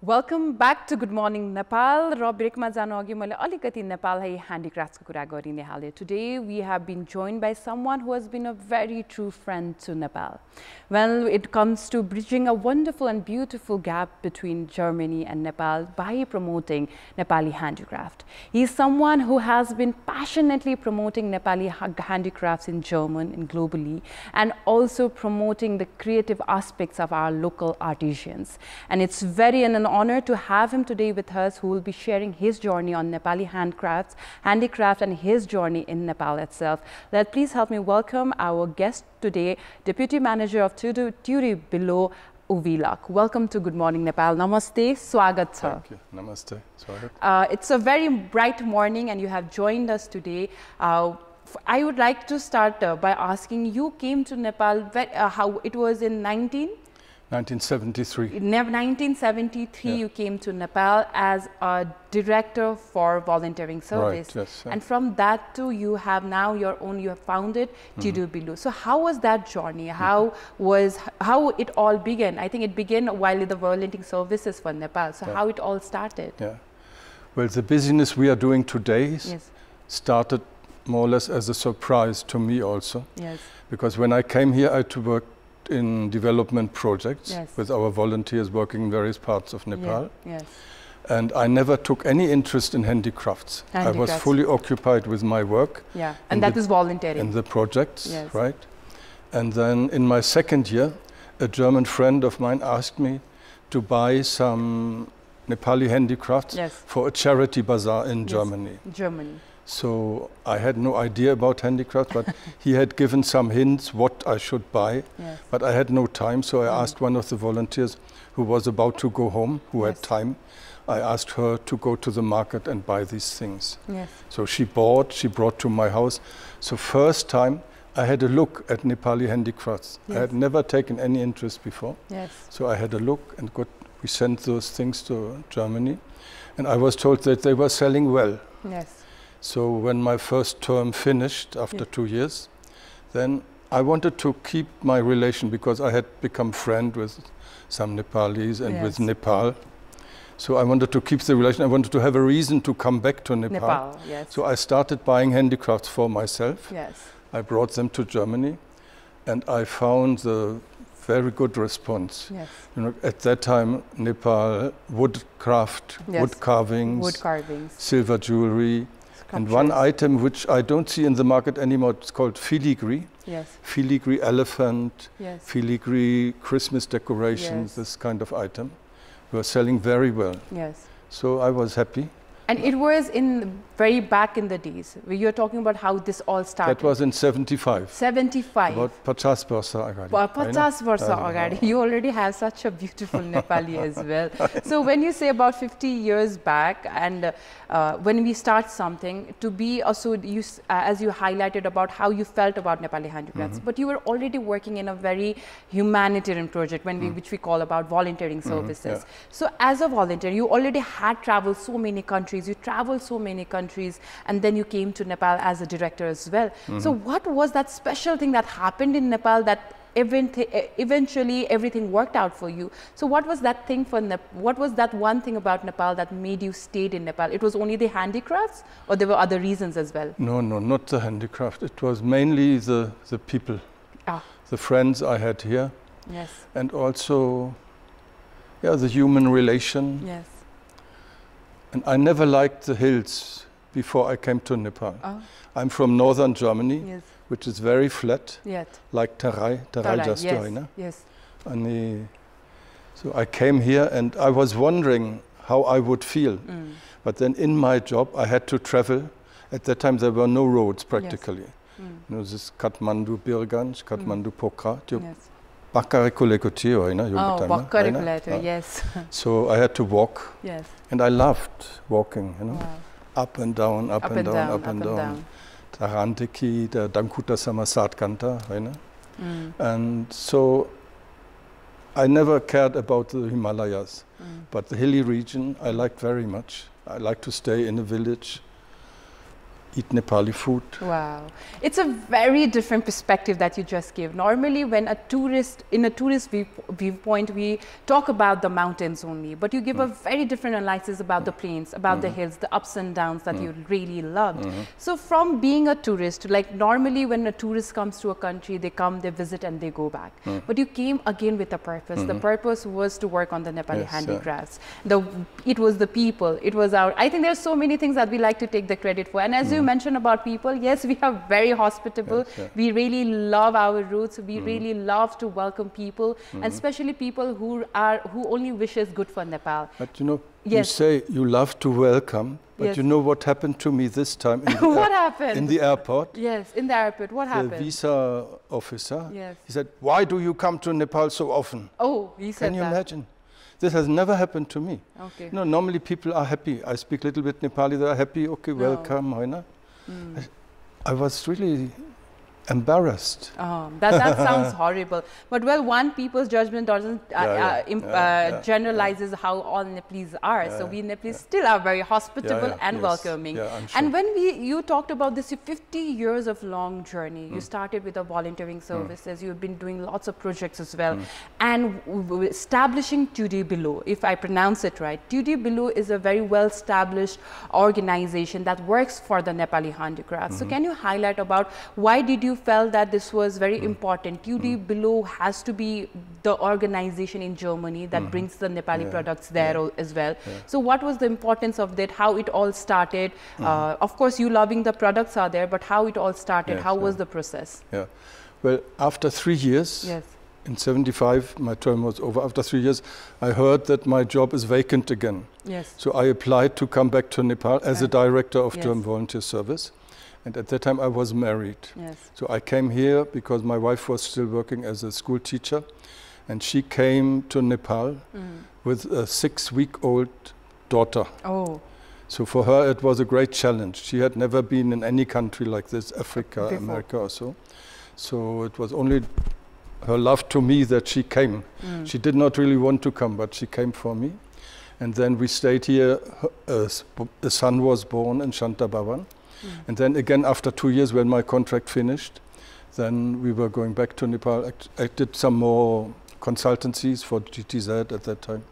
Welcome back to Good Morning Nepal. Nepal handicrafts Today we have been joined by someone who has been a very true friend to Nepal. Well, it comes to bridging a wonderful and beautiful gap between Germany and Nepal by promoting Nepali handicraft. He is someone who has been passionately promoting Nepali handicrafts in Germany and globally, and also promoting the creative aspects of our local artisans. And it's an honor to have him today with us, who will be sharing his journey on Nepali handicraft and his journey in Nepal itself. Please help me welcome our guest today, Deputy Manager of Tudi, Billo. Welcome to Good Morning Nepal. Namaste, swagat cha. Thank you. Namaste, swagat. It's a very bright morning and you have joined us today. I would like to start by asking, you came to Nepal, how it was in 1973. In 1973, you came to Nepal as a director for volunteering service. Right, yes. And from that too, you have now your own, you have founded Tudi Billo. So how was that journey? How it all began? I think it began while in the volunteering services for Nepal. So how it all started? Yeah. Well, the business we are doing today started more or less as a surprise to me also. Yes. Because when I came here, I had to work in development projects with our volunteers working in various parts of Nepal. Yes. And I never took any interest in handicrafts. I was fully occupied with my work. Yeah, and that is volunteering. In the projects, right? And then in my second year, a German friend of mine asked me to buy some Nepali handicrafts for a charity bazaar in Germany. So I had no idea about handicraft, but he had given some hints what I should buy, but I had no time. So I asked one of the volunteers who was about to go home, who had time. I asked her to go to the market and buy these things. So she brought to my house. So first time I had a look at Nepali handicrafts. I had never taken any interest before. So I had a look and we sent those things to Germany. And I was told that they were selling well. So when my first term finished after 2 years, then I wanted to keep my relation because I had become friend with some Nepalis and with Nepal. So I wanted to keep the relation. I wanted to have a reason to come back to Nepal. So I started buying handicrafts for myself. I brought them to Germany and I found a very good response. You know, at that time, Nepal, woodcraft, wood carvings, silver jewelry, and one item which I don't see in the market anymore, it's called filigree. Filigree elephant, filigree Christmas decorations, this kind of item. Were selling very well. So I was happy. And it was in very back in the days, where you're talking about how this all started. That was in 75. 75. About 50 barsa agadi. 50 barsa agadi. You already have such a beautiful Nepali as well. So when you say about 50 years back, and when we start something, to be also, as you highlighted about how you felt about Nepali handicrafts, but you were already working in a very humanitarian project, which we call about volunteering services. So as a volunteer, you already had traveled so many countries. You traveled so many countries, and then you came to Nepal as a director as well. So what was that special thing that happened in Nepal that eventually everything worked out for you? So what was that thing for what was that one thing about Nepal that made you stay in Nepal? It was only the handicrafts, or there were other reasons as well? No, not the handicraft. It was mainly the people, the friends I had here, and also the human relation. And I never liked the hills before I came to Nepal. I'm from northern Germany, which is very flat, like Tarai Jastoina. So I came here and I was wondering how I would feel. But then in my job, I had to travel. At that time, there were no roads practically. You know, this Kathmandu Birganj, Kathmandu Pokhara. So I had to walk, and I loved walking, you know, up and down, up and down, up and down. Taranteki, the Dankuta Samasat Kanta, you know. And so I never cared about the Himalayas, but the hilly region I liked very much. I liked to stay in a village, eat Nepali food. Wow. It's a very different perspective that you just gave. Normally when a tourist, in a tourist viewpoint, we talk about the mountains only, but you give a very different analysis about the plains, about the hills, the ups and downs that you really loved. So from being a tourist, like normally when a tourist comes to a country, they come, they visit and they go back. But you came again with a purpose. The purpose was to work on the Nepali handicrafts. It was the people, it was our, I think there's so many things that we like to take the credit for. And as you mentioned about people, yes, we are very hospitable. We really love our roots. We really love to welcome people, and especially people who only wishes good for Nepal. But you know, you say you love to welcome, but you know what happened to me this time in the what happened? In the airport? Yes, in the airport. What happened? The visa officer, he said, "Why do you come to Nepal so often?" Oh, he said that. Can you imagine? This has never happened to me. Okay. No, normally people are happy. I speak a little bit Nepali, they are happy, okay, welcome, Hoina. I was really embarrassed. That sounds horrible. But well, one people's judgment doesn't generalizes how all Nepalese are. So we Nepalese still are very hospitable and welcoming. Sure. And when you talked about this 50 years of long journey, you started with the volunteering services, you've been doing lots of projects as well, and establishing Tudi Billo, if I pronounce it right. Tudi Billo is a very well-established organization that works for the Nepali handicrafts. So can you highlight about why did you felt that this was very important? Tudi Billo has to be the organization in Germany that brings the Nepali products there as well. So what was the importance of that? How it all started? Of course, you loving the products are there, but how it all started? How was the process? Well, after 3 years, in 75, my term was over. After 3 years, I heard that my job is vacant again. So I applied to come back to Nepal as a director of German Volunteer Service. And at that time I was married. So I came here because my wife was still working as a school teacher, and she came to Nepal with a 6-week-old daughter. So for her it was a great challenge. She had never been in any country like this, Africa, America or so. So it was only her love to me that she came. She did not really want to come, but she came for me. And then we stayed here. A son was born in Shantabavan. And then again, after 2 years, when my contract finished, then we were going back to Nepal. I did some more consultancies for GTZ at that time.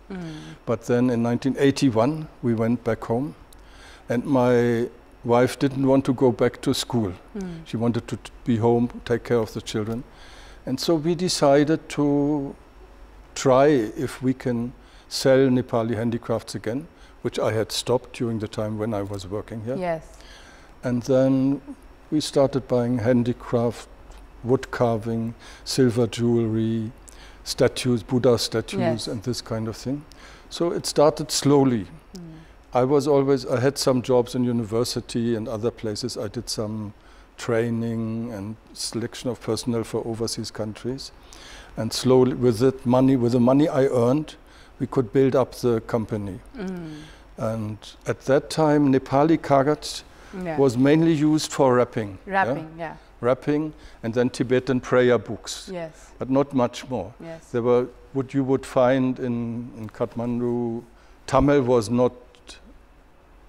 But then in 1981, we went back home. And my wife didn't want to go back to school. She wanted to be home, take care of the children. And so we decided to try if we can sell Nepali handicrafts again, which I had stopped during the time when I was working here. And then we started buying handicraft, wood carving, silver jewelry, statues, Buddha statues, and this kind of thing. So it started slowly. I had some jobs in university and other places. I did some training and selection of personnel for overseas countries. And slowly, with the money I earned, we could build up the company. And at that time, Nepali kagat was mainly used for wrapping. Wrapping, and then Tibetan prayer books. But not much more. There were what you would find in Kathmandu. Tamil was not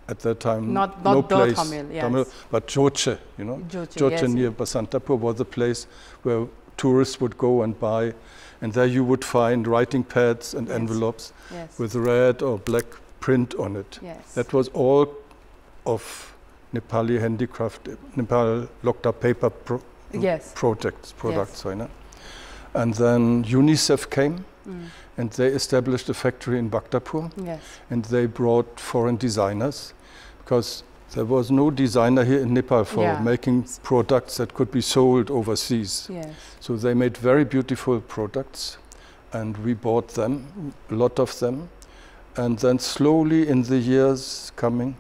at that time. No place. Tamil, but Joche, you know, Joche near Basantapur was the place where tourists would go and buy, and there you would find writing pads and envelopes with red or black print on it. That was all of Nepali handicraft, Nepal locked up paper products. And then UNICEF came and they established a factory in Bhaktapur, and they brought foreign designers because there was no designer here in Nepal for making products that could be sold overseas. So they made very beautiful products and we bought them, a lot of them. And then slowly in the years coming,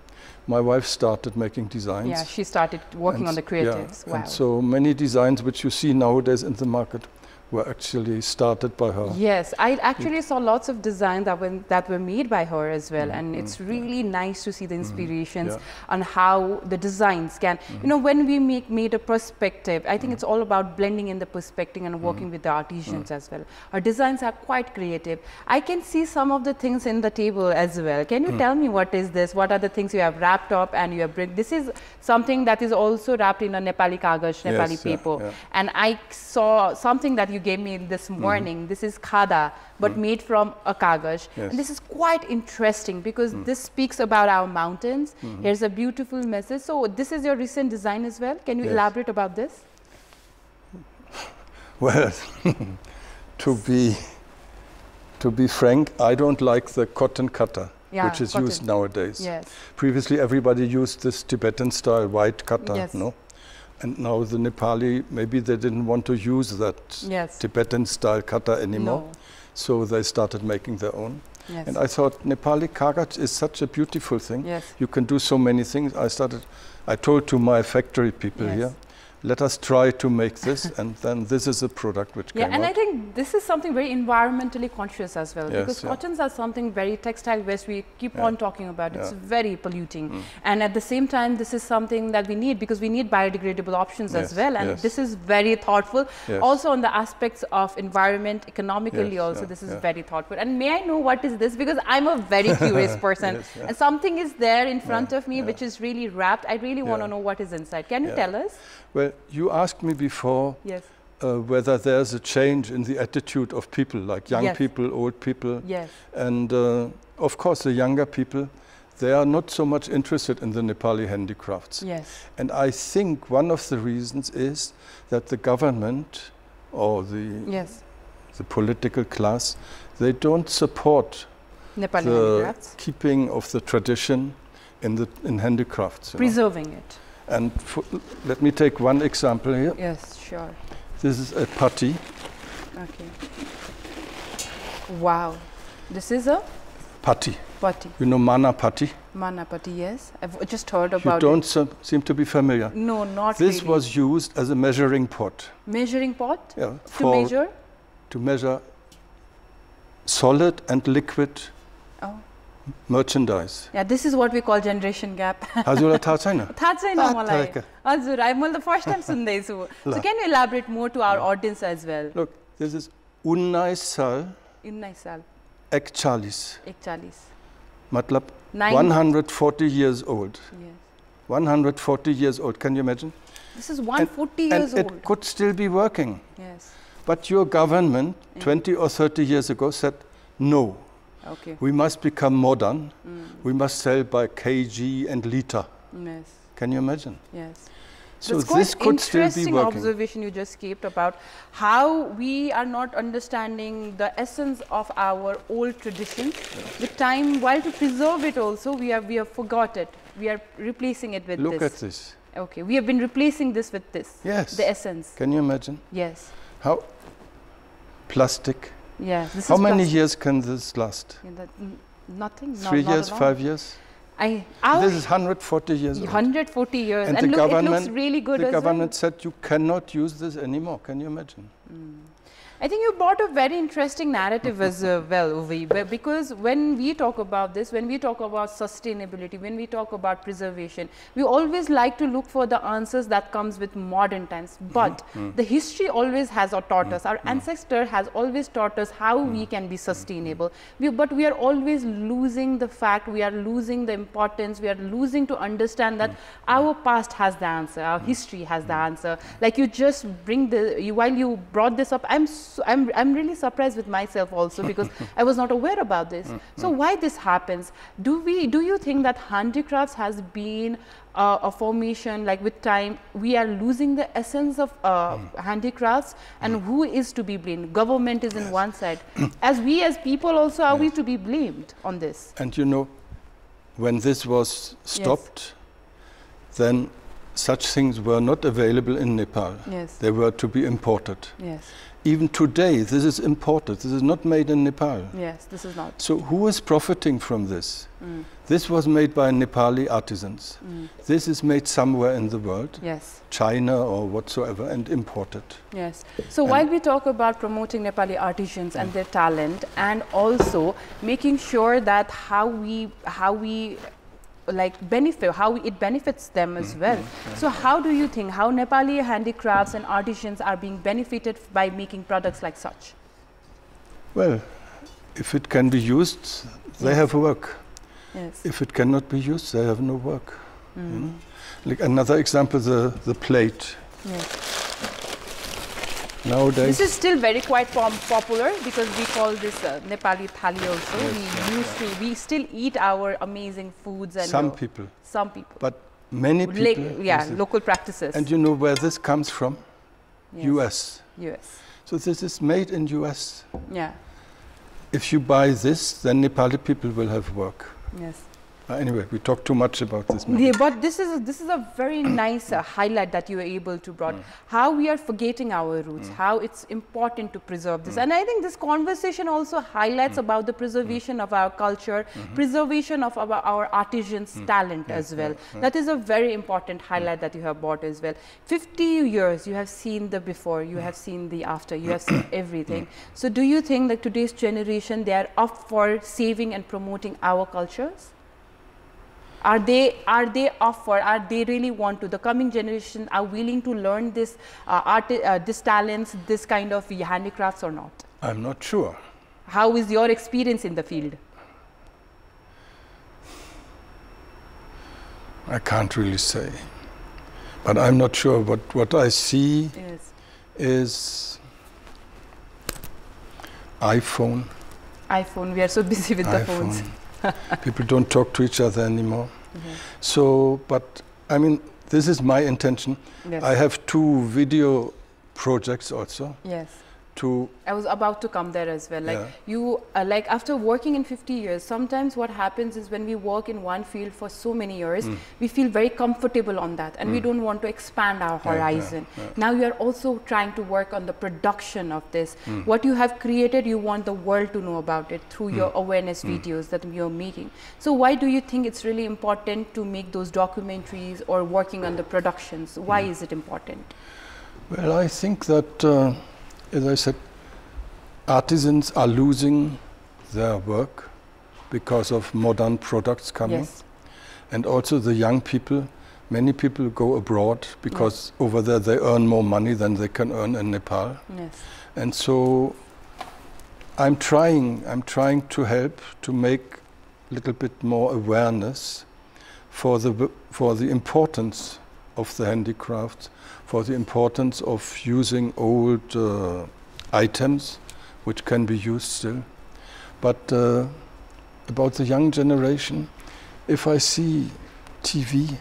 my wife started making designs. She started working on the creatives. And so many designs which you see nowadays in the market were actually started by her. Yes, I actually saw lots of designs that were made by her as well, and it's really nice to see the inspirations on how the designs can, you know, when we made a perspective, I think it's all about blending in the perspective and working with the artisans as well. Our designs are quite creative. I can see some of the things in the table as well. Can you tell me what is this? What are the things you have wrapped up and you have this is something that is also wrapped in a Nepali kagaj, Nepali paper. And I saw something that you gave me this morning. This is khada, but made from a kagaj. And this is quite interesting because this speaks about our mountains. Here's a beautiful message. So this is your recent design as well. Can you elaborate about this? Well, to be frank, I don't like the cotton cutter, which is used nowadays. Previously, everybody used this Tibetan style white cutter, no? And now the Nepali, maybe they didn't want to use that Tibetan style cutter anymore. So they started making their own. And I thought Nepali kagaj is such a beautiful thing. You can do so many things. I told to my factory people here, let us try to make this, and then this is a product which came and out. I think this is something very environmentally conscious as well, because cottons are something very textile waste we keep on talking about. It's very polluting, and at the same time, this is something that we need because we need biodegradable options as well, and this is very thoughtful. Also on the aspects of environment, economically also, this is very thoughtful. And may I know what is this? Because I'm a very curious person, and something is there in front of me which is really wrapped. I really want to know what is inside. Can you tell us? Well, you asked me before whether there's a change in the attitude of people, like young people, old people. And of course, the younger people, they are not so much interested in the Nepali handicrafts. And I think one of the reasons is that the government or the political class, they don't support Nepali the handicrafts, keeping of the tradition in handicrafts. Preserving it. And let me take one example here. Yes, sure. This is a patti. Okay. Wow. This is a? Patti. Patti. You know mana patti? Mana patti, yes. I've just heard about it. You don't seem to be familiar. No, not really. This was used as a measuring pot. Measuring pot? Yeah. To measure? To measure solid and liquid merchandise. Yeah, this is what we call generation gap. Hazurलाई थाहा छैन? थाहा छैन मलाई. हजुर, मैले the first time सुन्दैछु. So can you elaborate more to our audience as well? Look, this is 19 साल. 19 साल. 41. 41. मतलब 140 years old. 140 years old. Can you imagine? This is 140 years old. And it could still be working. But your government 20 or 30 years ago said no. We must become modern. We must sell by kg and liter. Can you imagine? So this could still be working. Interesting observation you just kept about how we are not understanding the essence of our old traditions. With time, while to preserve it also, we have forgot it. We are replacing it with this. Look at this. Okay, we have been replacing this with this. Yes. The essence. Can you imagine? Yes. How plastic. This How many years can this last? Nothing. 3 years, 5 years? This is 140 years old. 140 years. And look, it looks really good as well. The government said you cannot use this anymore. Can you imagine? I think you brought a very interesting narrative as well, Uvi, because when we talk about this, when we talk about sustainability, when we talk about preservation, we always like to look for the answers that comes with modern times. But the history always has taught us, our ancestor has always taught us how we can be sustainable. But we are always losing the fact, we are losing the importance, we are losing to understand that our past has the answer, our history has the answer. Like you just bring while you brought this up, I'm really surprised with myself also because I was not aware about this. So why this happens? Do you think that handicrafts has been a formation, like with time we are losing the essence of handicrafts, and who is to be blamed? Government is in one side. As people also are we to be blamed on this? And you know, when this was stopped, then such things were not available in Nepal. They were to be imported. even today, this is imported. This is not made in Nepal. Yes, this is not. So who is profiting from this? This was made by Nepali artisans. This is made somewhere in the world, yes, China or whatsoever, and imported. Yes. So while we talk about promoting Nepali artisans and their talent, and also making sure that how we like benefit, how it benefits them as well. So how do you think how Nepali handicrafts and artisans are being benefited by making products like such? Well, if it can be used, they have work. Yes. If it cannot be used, they have no work. You know? Like another example, the plate. Yes. Nowadays, this is still very quite popular because we call this Nepali thali also. Yes, we still eat our amazing foods and some people, but many people, local practices. And you know where this comes from? Yes. US. US. So this is made in US. Yeah. If you buy this, then Nepali people will have work. Yes. Anyway, we talk too much about this. Yeah, but this is a very nice highlight that you were able to brought. How we are forgetting our roots, how it's important to preserve this. And I think this conversation also highlights about the preservation of our culture, preservation of our artisans' talent as well. That is a very important highlight that you have brought as well. 50 years, you have seen the before, you have seen the after, you have seen everything. So do you think that today's generation, they are up for saving and promoting our cultures? Are they up for? Are they really want to? The coming generation are willing to learn this this talents, this kind of handicrafts or not? I'm not sure. How is your experience in the field? I can't really say, but I'm not sure. What I see is iPhone. iPhone. We are so busy with the phones. People don't talk to each other anymore. So, but I mean, this is my intention. Yes. I have 2 video projects also. Yes. I was about to come there as well. Like you, like after working in 50 years, sometimes what happens is when we work in one field for so many years, we feel very comfortable on that, and we don't want to expand our horizon. Now you are also trying to work on the production of this. What you have created, you want the world to know about it through your awareness videos that you're making. So why do you think it's really important to make those documentaries or working on the productions? Why is it important? Well, I think that as I said, artisans are losing their work because of modern products coming. And also the young people, many people go abroad because over there they earn more money than they can earn in Nepal. And so I'm trying to help to make a little bit more awareness for the importance of the handicrafts, for the importance of using old items which can be used still. But about the young generation, if I see TV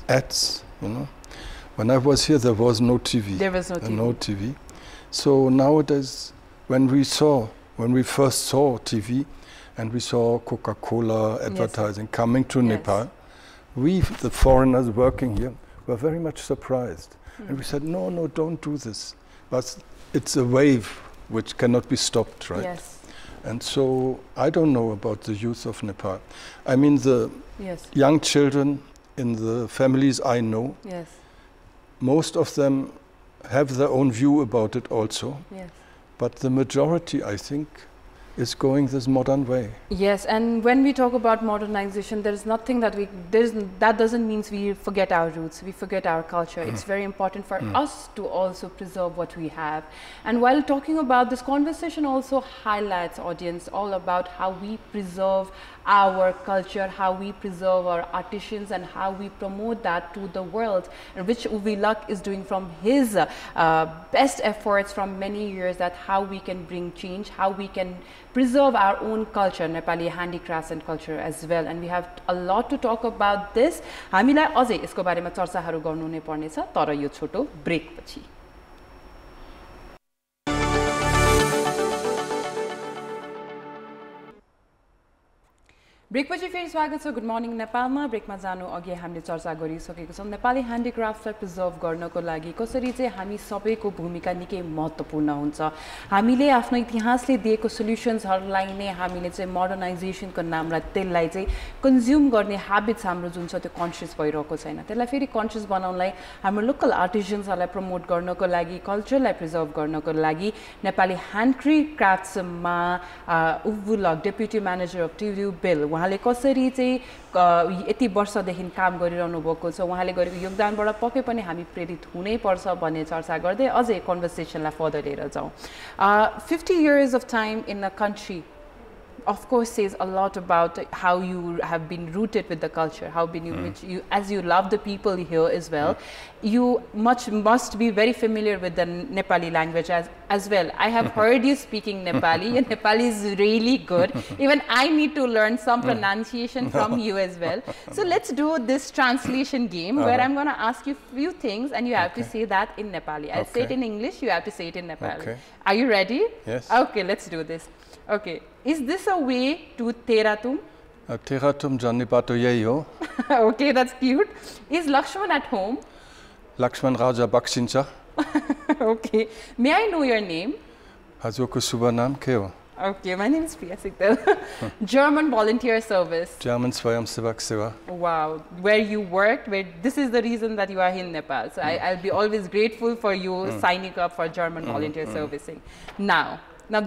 ads, you know, when I was here there was no TV. There was no TV. So nowadays, when we first saw TV and we saw Coca-Cola advertising coming to Nepal, we, the foreigners working here, were very much surprised. And we said, no, don't do this. But it's a wave which cannot be stopped, right? And so I don't know about the youth of Nepal. I mean, the young children in the families I know, most of them have their own view about it also. But the majority, I think, is going this modern way. Yes, and when we talk about modernization, there is nothing that that doesn't mean we forget our roots, we forget our culture. It's very important for us to also preserve what we have. And while talking about this conversation also highlights, audience, all about how we preserve our culture, how we preserve our artisans, and how we promote that to the world, and which Uvi Luck is doing from his best efforts from many years, that how we can bring change, how we can preserve our own culture, Nepali handicrafts and culture as well. And we have a lot to talk about this. हामीलाई अझै यसको बारेमा चर्चाहरू गर्नु नै पर्नेछ, तर यो छोटो break पछि। ब्रेकपछि फेरि स्वागत छ गुड मर्निङ नेपालमा ब्रेकमा जानु अघि हामीले चर्चा गरिसकेको छौं नेपाली ह्यान्डिक्राफ्टलाई प्रिजर्भ गर्नको लागि कसरी चाहिँ हामी सबैको भूमिका निकै महत्त्वपूर्ण हुन्छ हामीले आफ्नो इतिहासले दिएको सोलुसन्सहरुलाई नै हामीले चाहिँ मोडर्नाइजेसनको नाममा त्यसलाई चाहिँ कन्ज्युम गर्ने ह्याबिट्स हाम्रो जुन छ त्यो कन्सियस भइरहेको छैन त्यसलाई फेरि कन्सियस बनाउनलाई हाम्रो लोकल आर्टिजन्सहरुलाई प्रमोट गर्नको लागि कल्चरलाई प्रिजर्भ गर्नको लागि नेपाली ह्यान्डक्राफ्ट्समा उभुलक डेप्युटी म्यानेजर अफ टिडी बिल उहाँले कसरी चाहिँ यति वर्षदेखि काम गरिरहनु भएको छ उहाँले गरेको योगदानबाट पक्कै पनि हामी प्रेरित हुनै पर्छ भन्ने चर्चा गर्दै अझै कन्भर्सेसनलाई फर्दर लिएर जाउँ 50 years of time in a country of course says a lot about how you have been rooted with the culture how been you as you love the people here as well you must be very familiar with the Nepali language as well I have heard you speaking Nepali and Nepali is really good even I need to learn some pronunciation from you as well so let's do this translation game where I'm going to ask you few things and you have to say that in Nepali I'll say it in English you have to say it in Nepali are you ready yes okay let's do this okay is this a way to Teratum Teratum janne bato yeyo okay that's cute is Lakshman at home Lakshman Raja Baksincha okay may I know your name Hazoko Subanam Keo okay my name is Priya Sikdal German volunteer service German Swayam Sevak Seva wow where you worked where this is the reason that you are in Nepal so I'll be always grateful for you signing up for German volunteer servicing now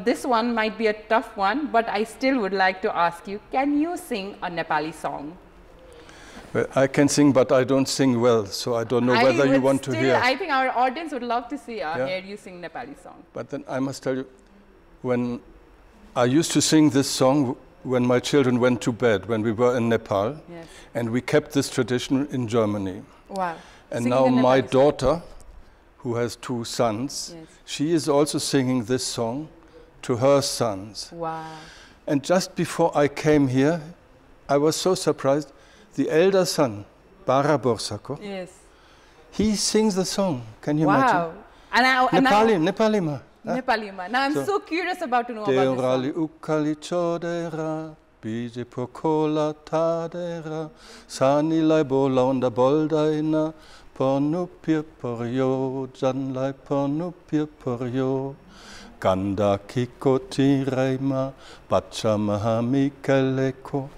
this one might be a tough one but I still would like to ask you can you sing a Nepali song well, I can sing but I don't sing well so I don't know whether you want to hear I think our audience would love to see hear you sing Nepali song but then I must tell you when I used to sing this song when my children went to bed when we were in Nepal and we kept this tradition in Germany wow and singing now my daughter who has 2 sons she is also singing this song to her sons. Wow. And just before I came here, I was so surprised. The elder son, Bara Borsako, he sings the song. Can you imagine? Nepali ma. Now I'm so curious about to know about this song. Ukali chodera, bije pokola tadera, sani lai bolonda boldaina, ponupir poryo, janlai ponupir poryo. Ganda kikoti raima, bacha mahami kaleko.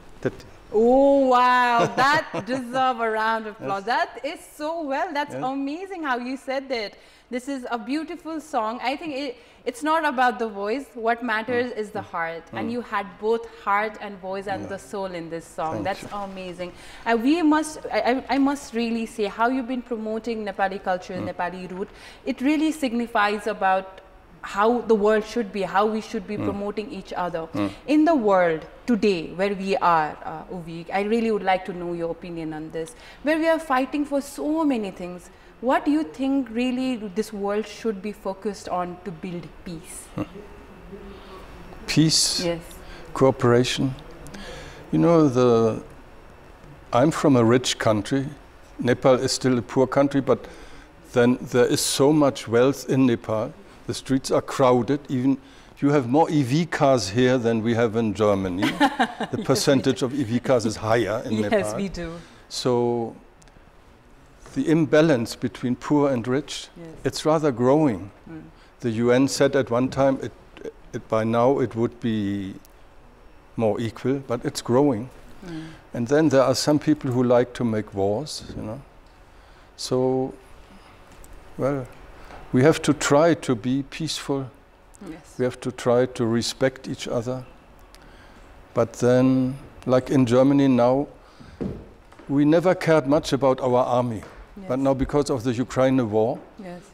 Oh wow, that deserves a round of applause. That is so well. That's amazing how you said that. This is a beautiful song. I think it's not about the voice. What matters is the heart. And you had both heart and voice and the soul in this song. That's amazing. I must really say how you've been promoting Nepali culture, Nepali root. It really signifies about how the world should be, how we should be promoting each other. In the world today, where we are, Uvik, I really would like to know your opinion on this, where we are fighting for so many things. What do you think really this world should be focused on to build peace? Peace? Yes. Cooperation? You know, I'm from a rich country. Nepal is still a poor country, but then there is so much wealth in Nepal. The streets are crowded. Even you have more EV cars here than we have in Germany. The percentage of EV cars is higher in Nepal. Yes, we do. So the imbalance between poor and rich, it's rather growing. The UN said at one time by now it would be more equal, but it's growing. And then there are some people who like to make wars, you know. So, well, we have to try to be peaceful. We have to try to respect each other. But then, like in Germany now, we never cared much about our army. But now because of the Ukraine war,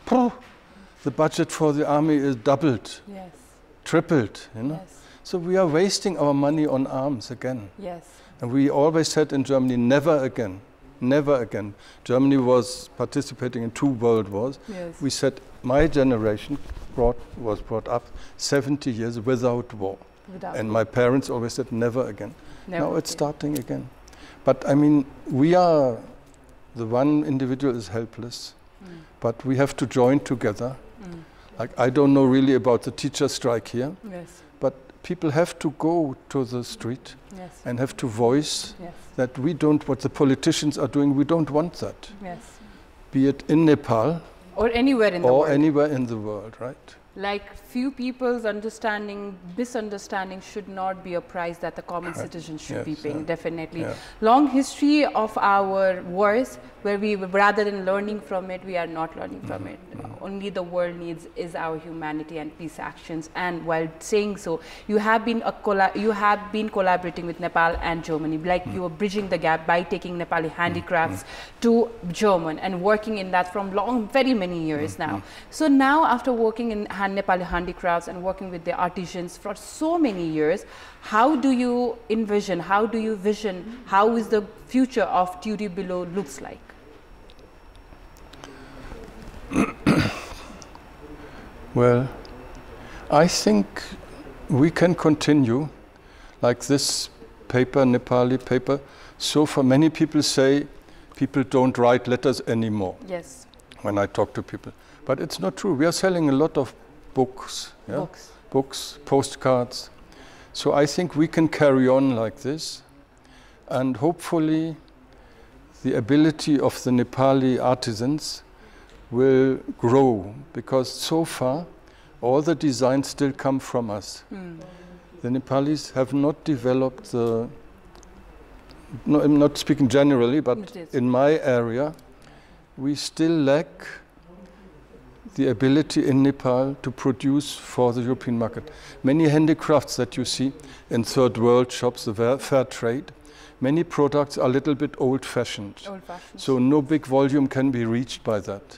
the budget for the army is doubled, tripled, you know. So we are wasting our money on arms again. And we always said in Germany, never again. Never again. Germany was participating in 2 world wars. We said, my generation was brought up 70 years without war. And my parents always said, never again. Now it's starting again. But I mean, the one individual is helpless, but we have to join together. Like, I don't know really about the teacher strike here, but people have to go to the street and have to voice that we don't, what the politicians are doing, we don't want that. Be it in Nepal or anywhere in the world. Or anywhere in the world, right? Like few people's misunderstanding should not be a price that the common citizen should be paying, definitely. Long history of our wars where we, rather than learning from it, we are not learning from it. Only the world needs is our humanity and peace actions. And while saying so, you have been collaborating with Nepal and Germany, like you are bridging the gap by taking Nepali handicrafts to German and working in that from very many years now. So now after working in Nepali handicrafts and working with the artisans for so many years, how do you envision, how do you vision, how is the future of Tudi Billo looks like? Well, I think we can continue like this paper, Nepali paper. So for many people say people don't write letters anymore. Yes. When I talk to people. But it's not true. We are selling a lot of books. Books, postcards. So I think we can carry on like this. And hopefully the ability of the Nepali artisans will grow, because so far all the designs still come from us. The Nepalis have not developed the, no, I'm not speaking generally, but in my area, we still lack the ability in Nepal to produce for the European market. Many handicrafts that you see in third world shops, the fair trade, many products are a little bit old-fashioned. So no big volume can be reached by that.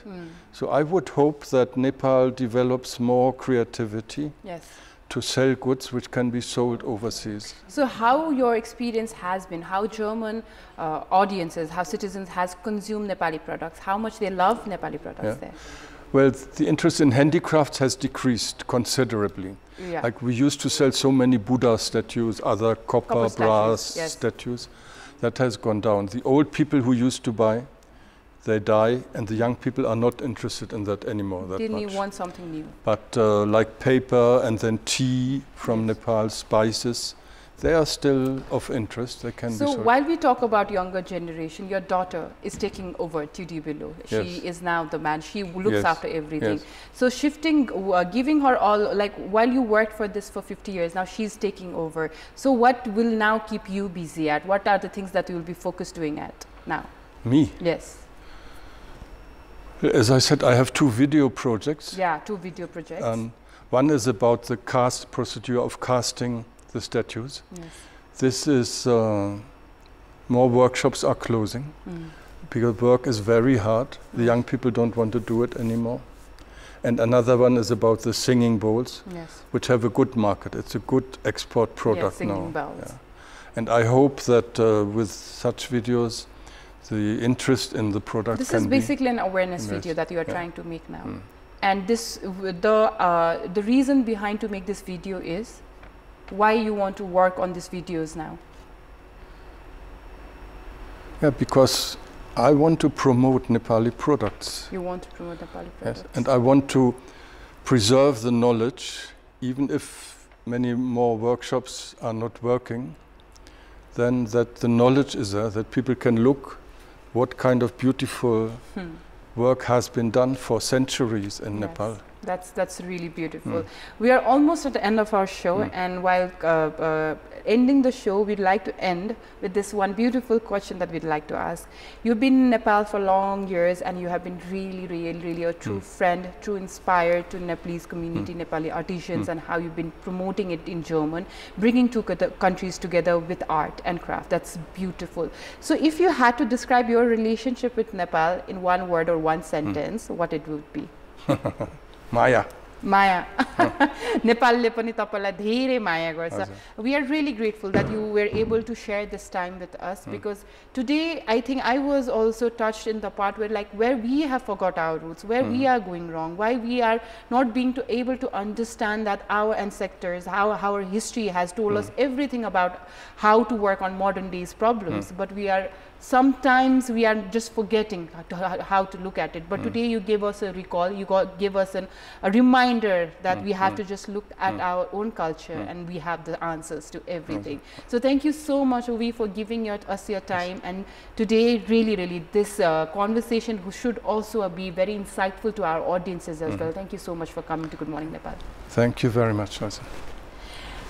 So I would hope that Nepal develops more creativity to sell goods which can be sold overseas. So how your experience has been, how German audiences, how citizens has consumed Nepali products, how much they love Nepali products there? Well, the interest in handicrafts has decreased considerably. Like we used to sell so many Buddha statues, other copper brass statues. That has gone down. The old people who used to buy, they die, and the young people are not interested in that anymore that Didn't much. you want something new? But like paper and then tea from Nepal, spices, they are still of interest. They can be sold. So while we talk about younger generation, your daughter is taking over Tudi Billo. She is now the man. She looks after everything. So shifting, giving her all, like while you worked for this for 50 years, now she's taking over. So what will now keep you busy at? What are the things that you will be focused doing at now? Me? Yes. As I said, I have 2 video projects. Yeah, 2 video projects. One is about the procedure of casting the statues. This is, more workshops are closing because work is very hard. The young people don't want to do it anymore. And another one is about the singing bowls, which have a good market. It's a good export product now. And I hope that with such videos, the interest in the product This is basically an awareness video that you are trying to make now. And this, the reason behind to make this video is why you want to work on these videos now? Yeah, because I want to promote Nepali products. You want to promote Nepali products? Yes, and I want to preserve the knowledge, even if many more workshops are not working, then that the knowledge is there, that people can look what kind of beautiful work has been done for centuries in Nepal. That's really beautiful. We are almost at the end of our show, and while ending the show, we'd like to end with this one beautiful question that we'd like to ask. You've been in Nepal for long years, and you have been really a true friend, true inspired to Nepalese community, Nepali artisans, and how you've been promoting it in German, bringing 2 countries together with art and craft. That's beautiful. So if you had to describe your relationship with Nepal in 1 word or 1 sentence, what it would be? Maya. Maya. Nepalले पनि तपाईलाई धेरै माया गर्छ. We are really grateful that you were able to share this time with us, because today I think I was also touched in the part where we have forgot our roots, where we are going wrong, why we are not being able to understand that our ancestors, how our history has told us everything about how to work on modern day's problems, but sometimes we are just forgetting how to look at it. But today you gave us a recall, you gave us a reminder reminder that we have to just look at our own culture and we have the answers to everything. So thank you so much, Ovi, for giving us your time. And today, really, this conversation should also be very insightful to our audiences as well. Thank you so much for coming to Good Morning Nepal. Thank you very much, Rosa.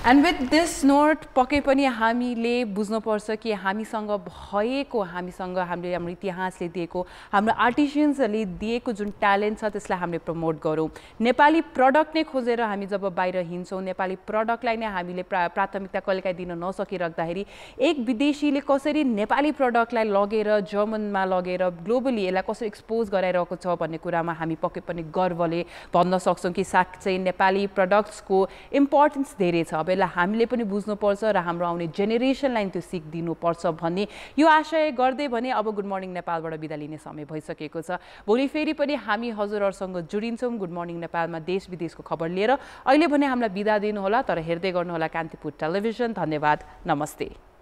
And with this note, पक्कै पनि हामीले बुझ्नुपर्छ कि हामीसँग भएको हाम्रो इतिहासले दिएको हाम्रो आर्टिशियन्सहरूले दिएको जुन ट्यालेन्ट छ त्यसलाई हामीले प्रमोट गरौँ नेपाली प्रडक्ट नै खोजेर हामी जब बाहिर हिँड्छौँ नेपाली प्रडक्टलाई नै हामीले प्राथमिकता कहिलेकाहीँ दिन नसकिराख्दाखेरि एक विदेशीले कसरी नेपाली प्रडक्टलाई लगेर जर्मनमा लगेर ग्लोबली यसलाई कसरी एक्सपोज गराइरहेको छ भन्ने कुरामा हामी पक्कै पनि गर्वले भन्न सक्छौँ कि साँच्चै नेपाली प्रडक्ट्सको इम्पोर्टेन्स धेरै छ अब यसलाई हामीले पनि बुझ्नुपर्छ र हाम्रो आउने जेनेरेसनलाई त्यो सिक दिनुपर्छ भन्ने यो आशय गर्दै भने अब गुड मर्निङ नेपालबाट बिदा लिने समय भइसकेको छ भोलि फेरि पनि हामी हजुरहरुसँग जुडिन्छौँ गुड मर्निङ नेपालमा देश विदेशको खबर लिएर अहिले भने हामीलाई बिदा दिनु होला तर हेर्दै गर्नु होला कान्तिपुर टेलिभिजन धन्यवाद नमस्ते